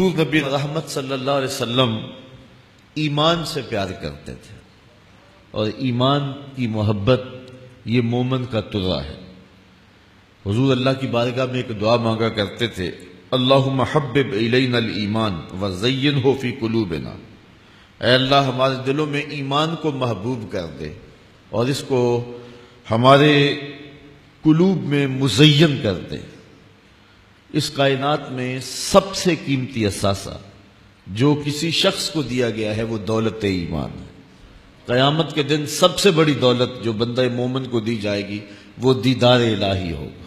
حضور نبی رحمت صلی اللہ علیہ وسلم ایمان سے پیار کرتے تھے، اور ایمان کی محبت یہ مومن کا ترا ہے۔ حضور اللہ کی بارگاہ میں ایک دعا مانگا کرتے تھے، اللہم حبب الینا الایمان وزینہ فی قلوبنا، اے اللہ ہمارے دلوں میں ایمان کو محبوب کر دے اور اس کو ہمارے قلوب میں مزین کر دے۔ اس کائنات میں سب سے قیمتی اثاثہ جو کسی شخص کو دیا گیا ہے وہ دولت ایمان ہے۔ قیامت کے دن سب سے بڑی دولت جو بندہ مومن کو دی جائے گی وہ دیدار الہی ہوگا،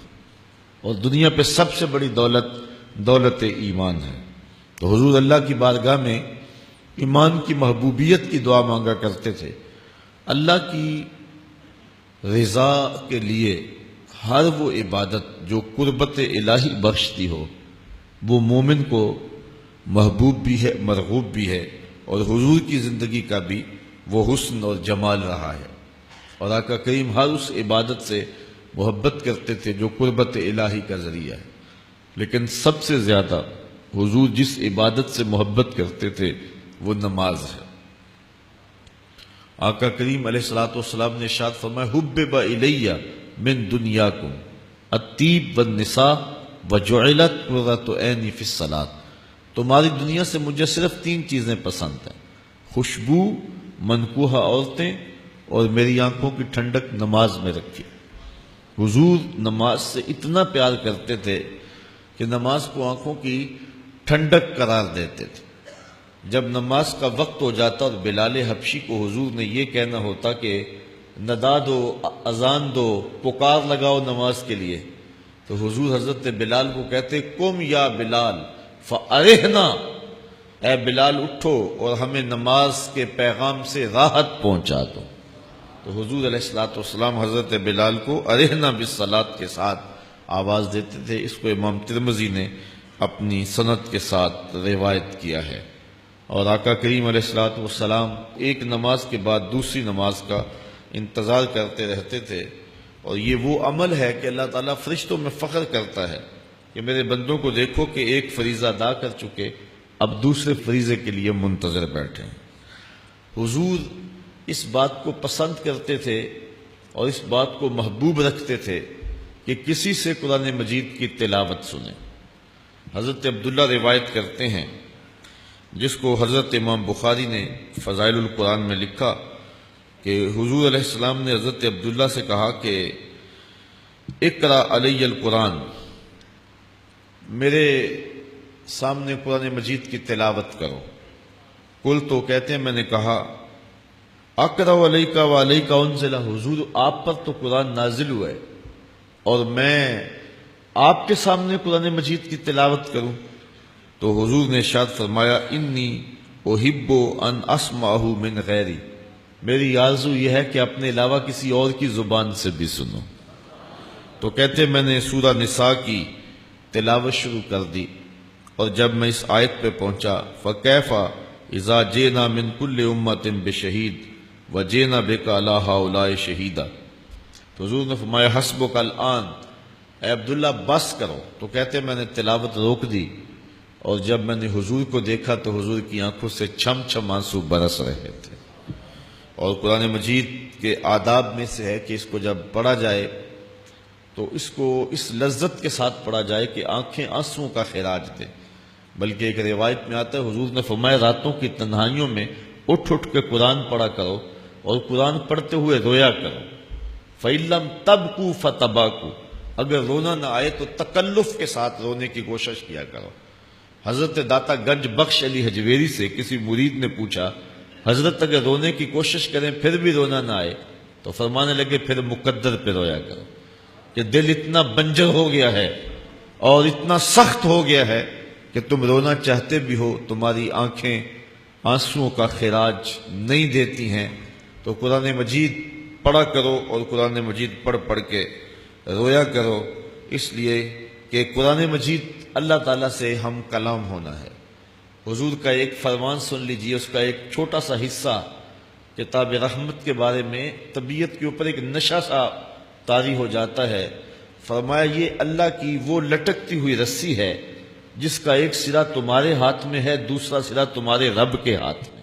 اور دنیا پہ سب سے بڑی دولت دولت ایمان ہے۔ تو حضور اللہ کی بارگاہ میں ایمان کی محبوبیت کی دعا مانگا کرتے تھے۔ اللہ کی رضا کے لیے ہر وہ عبادت جو قربت الہی بخشتی ہو وہ مومن کو محبوب بھی ہے، مرغوب بھی ہے، اور حضور کی زندگی کا بھی وہ حسن اور جمال رہا ہے۔ اور آقا کریم ہر اس عبادت سے محبت کرتے تھے جو قربت الہی کا ذریعہ ہے، لیکن سب سے زیادہ حضور جس عبادت سے محبت کرتے تھے وہ نماز ہے۔ آقا کریم علیہ الصلوۃ والسلام نے ارشاد فرمایا، حبب الی من دنیاکم الطیب والنساء وجعلت قرۃ عینی فی الصلاۃ، تمہاری دنیا سے مجھے صرف 3 چیزیں پسند ہیں، خوشبو، منکوحہ عورتیں، اور میری آنکھوں کی ٹھنڈک نماز میں رکھی۔ حضور نماز سے اتنا پیار کرتے تھے کہ نماز کو آنکھوں کی ٹھنڈک قرار دیتے تھے۔ جب نماز کا وقت ہو جاتا اور بلال حبشی کو حضور نے یہ کہنا ہوتا کہ ندا دو، اذان دو، پکار لگاؤ نماز کے لیے، تو حضور حضرت بلال کو کہتے، قم یا بلال فارحنا، اے بلال اٹھو اور ہمیں نماز کے پیغام سے راحت پہنچا دو۔ تو حضور علیہ الصلوۃ والسلام حضرت بلال کو ارحنا بالصلاۃ کے ساتھ آواز دیتے تھے۔ اس کو امام ترمذی نے اپنی سند کے ساتھ روایت کیا ہے۔ اور آقا کریم علیہ الصلوۃ والسلام ایک نماز کے بعد دوسری نماز کا انتظار کرتے رہتے تھے، اور یہ وہ عمل ہے کہ اللہ تعالیٰ فرشتوں میں فخر کرتا ہے کہ میرے بندوں کو دیکھو کہ ایک فریضہ ادا کر چکے، اب دوسرے فریضے کے لیے منتظر بیٹھے ہیں۔ حضور اس بات کو پسند کرتے تھے اور اس بات کو محبوب رکھتے تھے کہ کسی سے قرآن مجید کی تلاوت سنیں۔ حضرت عبداللہ روایت کرتے ہیں، جس کو حضرت امام بخاری نے فضائل القرآن میں لکھا، کہ حضور علیہ السلام نے حضرت عبداللہ سے کہا کہ اقرأ علی القرآن، میرے سامنے قرآن مجید کی تلاوت کرو۔ قل تو کہتے ہیں میں نے کہا اقرأ علیک وعلیک انزل، حضور آپ پر تو قرآن نازل ہوا ہے اور میں آپ کے سامنے قرآن مجید کی تلاوت کروں؟ تو حضور نے ارشاد فرمایا، انی احب ان اسمعہ من غیری، میری آرزو یہ ہے کہ اپنے علاوہ کسی اور کی زبان سے بھی سنوں۔ تو کہتے میں نے سورہ نساء کی تلاوت شروع کر دی، اور جب میں اس آیت پہ پہنچا، فکیف اذا جئنا من کل امۃ بشہید وجئنا بک علی ہؤلاء شہیدا، تو حضور نے فرمایا حسبک الآن، اے عبداللہ بس کرو۔ تو کہتے میں نے تلاوت روک دی، اور جب میں نے حضور کو دیکھا تو حضور کی آنکھوں سے چھم چھم آنسو برس رہے تھے۔ اور قرآن مجید کے آداب میں سے ہے کہ اس کو جب پڑھا جائے تو اس کو اس لذت کے ساتھ پڑھا جائے کہ آنکھیں آنسوؤں کا خراج دیں۔ بلکہ ایک روایت میں آتا ہے حضور نے فرمایا راتوں کی تنہائیوں میں اٹھ اٹھ کے قرآن پڑھا کرو اور قرآن پڑھتے ہوئے رویا کرو۔ فَإِن لَّمْ تَبْكُوا فَتَبَاكُوا، اگر رونا نہ آئے تو تکلف کے ساتھ رونے کی کوشش کیا کرو۔ حضرت داتا گنج بخش علی حجویری سے کسی مرید نے پوچھا، حضرت اگر رونے کی کوشش کریں پھر بھی رونا نہ آئے، تو فرمانے لگے پھر مقدر پہ رویا کرو، کہ دل اتنا بنجر ہو گیا ہے اور اتنا سخت ہو گیا ہے کہ تم رونا چاہتے بھی ہو، تمہاری آنکھیں آنسوؤں کا خراج نہیں دیتی ہیں، تو قرآن مجید پڑھا کرو اور قرآن مجید پڑھ پڑھ کے رویا کرو، اس لیے کہ قرآن مجید اللہ تعالیٰ سے ہم کلام ہونا ہے۔ حضور کا ایک فرمان سن لیجئے، اس کا ایک چھوٹا سا حصہ کتاب رحمت کے بارے میں طبیعت کے اوپر ایک نشہ سا طاری ہو جاتا ہے۔ فرمایا یہ اللہ کی وہ لٹکتی ہوئی رسی ہے جس کا ایک سرا تمہارے ہاتھ میں ہے، دوسرا سرا تمہارے رب کے ہاتھ میں۔